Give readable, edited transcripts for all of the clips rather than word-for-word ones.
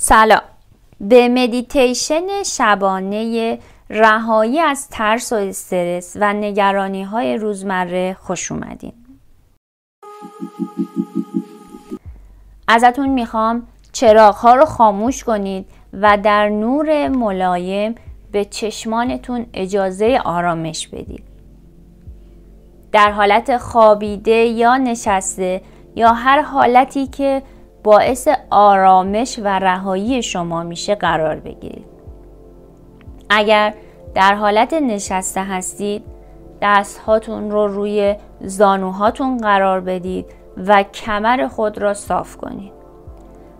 سلام. به مدیتیشن شبانه رهایی از ترس و استرس و نگرانی های روزمره خوش اومدین. ازتون میخوام چراغ ها رو خاموش کنید و در نور ملایم به چشمانتون اجازه آرامش بدید. در حالت خوابیده یا نشسته یا هر حالتی که باعث آرامش و رهایی شما میشه قرار بگیرید. اگر در حالت نشسته هستید، دستهاتون رو روی زانوهاتون قرار بدید و کمر خود را صاف کنید.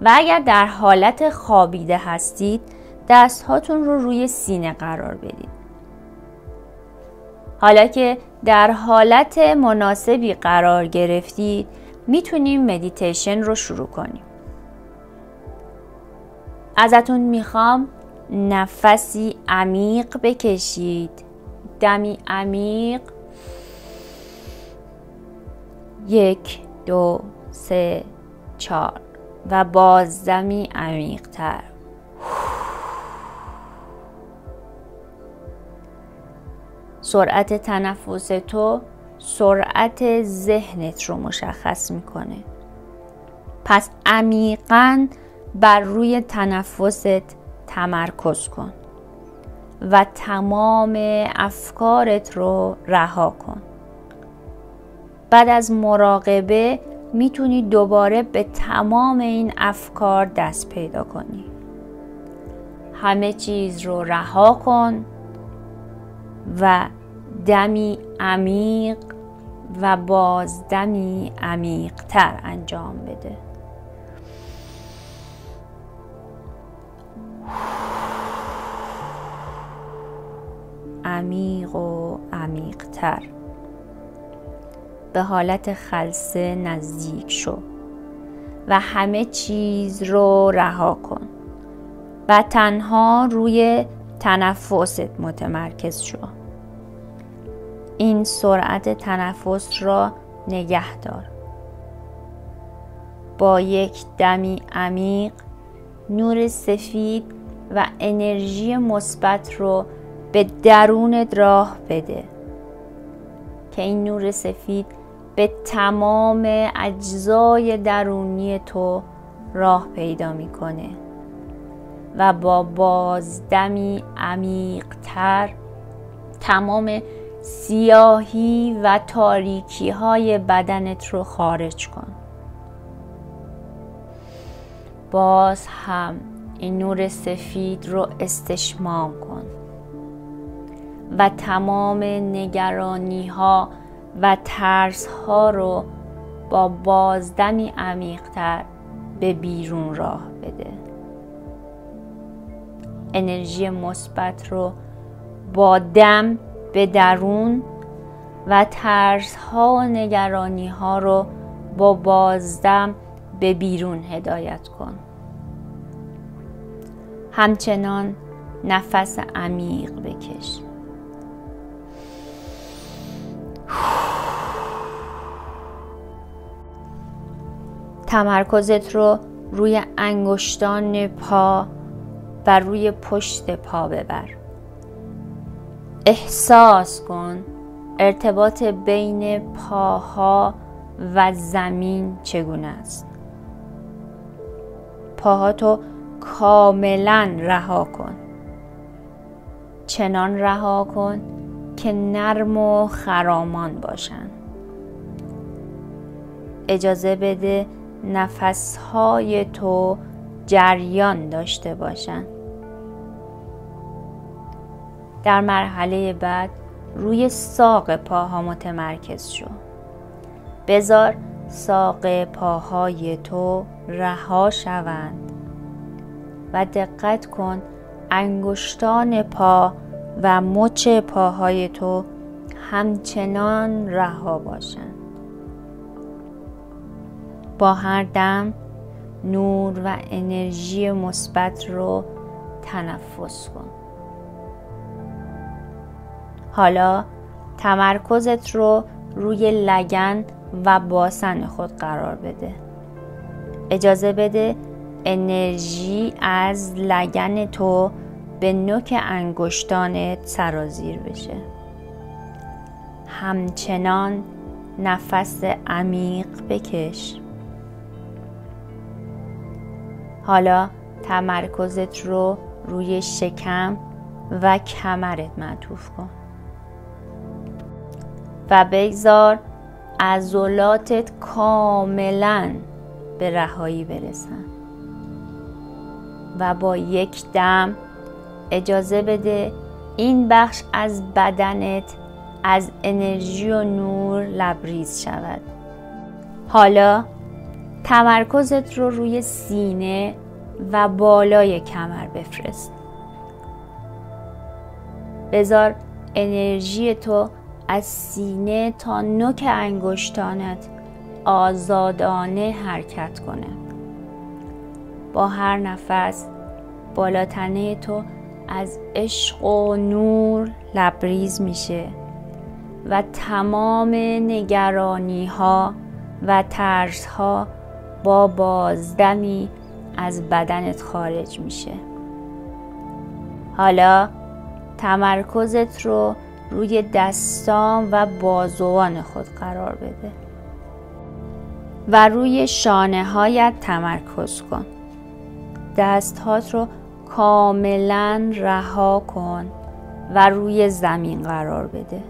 و اگر در حالت خوابیده هستید، دستهاتون رو روی سینه قرار بدید. حالا که در حالت مناسبی قرار گرفتید، میتونیم مدیتیشن رو شروع کنیم. ازتون میخوام نفسی عمیق بکشید. دمی عمیق. 1 2 3 4 و باز دمی عمیق تر. سرعت تنفس تو سرعت ذهنت رو مشخص میکنه. پس عمیقاً بر روی تنفست تمرکز کن و تمام افکارت رو رها کن. بعد از مراقبه میتونی دوباره به تمام این افکار دست پیدا کنی. همه چیز رو رها کن و دمی عمیق و باز دمی عمیق تر انجام بده. عمیق و عمیق تر. به حالت خلسه نزدیک شو و همه چیز رو رها کن و تنها روی تنفست متمرکز شو. این سرعت تنفس را نگه دار. با یک دمی عمیق نور سفید و انرژی مثبت رو به درونت راه بده که این نور سفید به تمام اجزای درونی تو راه پیدا میکنه و با بازدمی عمیق تر تمام سیاهی و تاریکی های بدنت رو خارج کن. باز هم این نور سفید رو استشمام کن و تمام نگرانی ها و ترس ها رو با بازدمی عمیق تر به بیرون راه بده. انرژی مثبت رو با دم به درون و ترس ها و نگرانی ها رو با بازدم به بیرون هدایت کن. همچنان نفس عمیق بکش. تمرکزت رو روی انگشتان پا و روی پشت پا ببر. احساس کن ارتباط بین پاها و زمین چگونه است. پاهاتو کاملا رها کن. چنان رها کن که نرم و خرامان باشن. اجازه بده نفسهای تو جریان داشته باشن. در مرحله بعد روی ساق پاها متمرکز شو. بذار ساق پاهای تو رها شوند و دقت کن انگشتان پا و مچ پاهای تو همچنان رها باشند. با هر دم نور و انرژی مثبت رو تنفس کن. حالا تمرکزت رو روی لگن و باسن خود قرار بده. اجازه بده انرژی از لگن تو به نوک انگشتانت سرازیر بشه. همچنان نفس عمیق بکش. حالا تمرکزت رو روی شکم و کمرت معطوف کن و بگذار عضلاتت کاملا به رهایی برسن و با یک دم اجازه بده این بخش از بدنت از انرژی و نور لبریز شود. حالا تمرکزت رو روی سینه و بالای کمر بفرست. بذار انرژی تو از سینه تا نوک انگشتانت آزادانه حرکت کنه. با هر نفس بالاتنه تو از عشق و نور لبریز میشه و تمام نگرانی ها و ترس ها با بازدمی از بدنت خارج میشه. حالا تمرکزت رو روی دستان و بازوان خود قرار بده و روی شانه هایت تمرکز کن. دستهات رو کاملا رها کن و روی زمین قرار بده.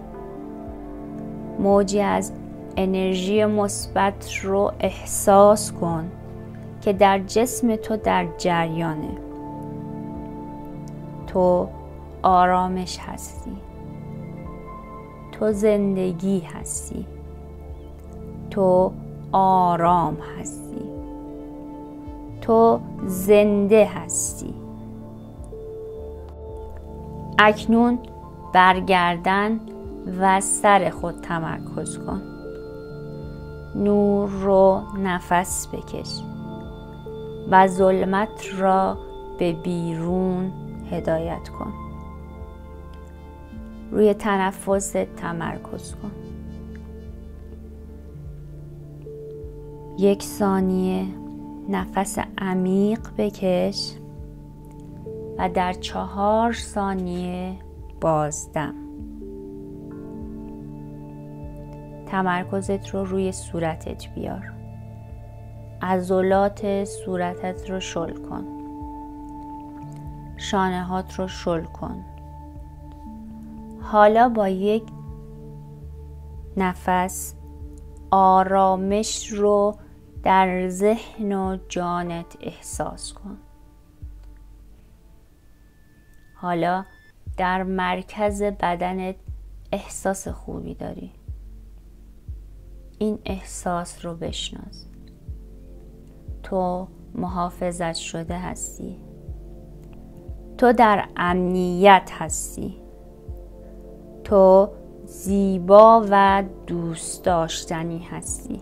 موجی از انرژی مثبت رو احساس کن که در جسم تو در جریانه. تو آرامش هستی. تو زندگی هستی. تو آرام هستی. تو زنده هستی. اکنون بر گردن و سر خود تمرکز کن. نور رو نفس بکش و ظلمت را به بیرون هدایت کن. روی تنفست تمرکز کن. 1 ثانیه نفس عمیق بکش و در 4 ثانیه بازدم. تمرکزت رو روی صورتت بیار. عضلات صورتت رو شل کن. شانه هات رو شل کن. حالا با یک نفس آرامش رو در ذهن و جانت احساس کن. حالا در مرکز بدنت احساس خوبی داری. این احساس رو بشناس. تو محافظت شده هستی. تو در امنیت هستی. تو زیبا و دوست داشتنی هستی.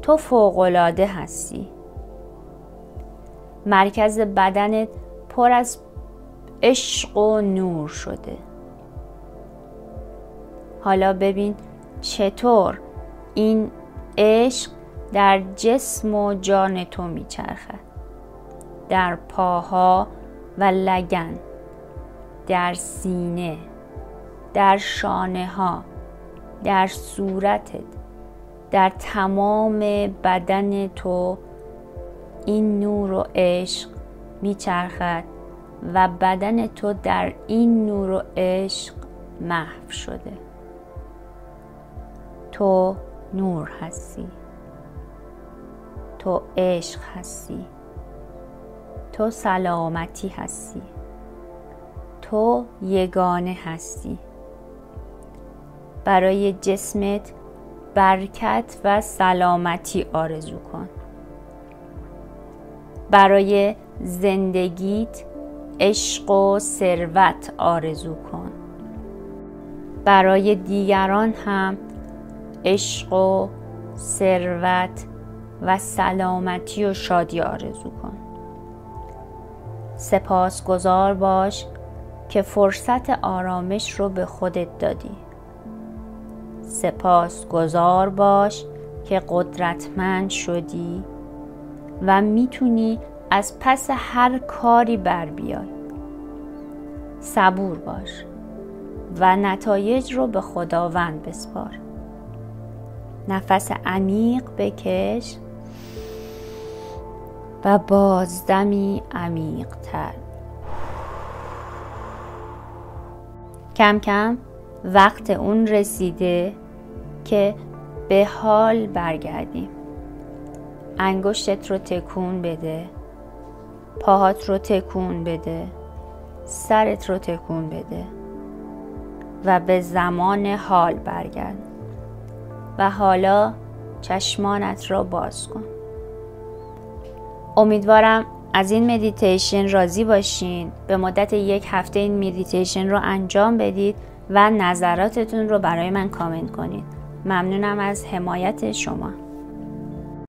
تو فوق‌العاده هستی. مرکز بدنت پر از عشق و نور شده. حالا ببین چطور این عشق در جسم و جان تو میچرخد. در پاها و لگن، در سینه، در شانه ها، در صورتت، در تمام بدن تو این نور و عشق میچرخد و بدن تو در این نور و عشق محو شده. تو نور هستی. تو عشق هستی. تو سلامتی هستی. تو یگانه هستی. برای جسمت برکت و سلامتی آرزو کن. برای زندگیت عشق و ثروت آرزو کن. برای دیگران هم عشق و ثروت و سلامتی و شادی آرزو کن. سپاسگزار باش که فرصت آرامش رو به خودت دادی. سپاسگزار باش که قدرتمند شدی و میتونی از پس هر کاری بر بیای. صبور باش و نتایج رو به خداوند بسپار. نفس عمیق بکش و بازدمی عمیق تر. کم کم وقت اون رسیده که به حال برگردیم. انگشتت رو تکون بده، پاهات رو تکون بده، سرت رو تکون بده و به زمان حال برگرد. و حالا چشمانت را باز کن. امیدوارم از این مدیتیشن راضی باشین. به مدت 1 هفته این مدیتیشن رو انجام بدید و نظراتتون رو برای من کامنت کنید. ممنونم از حمایت شما.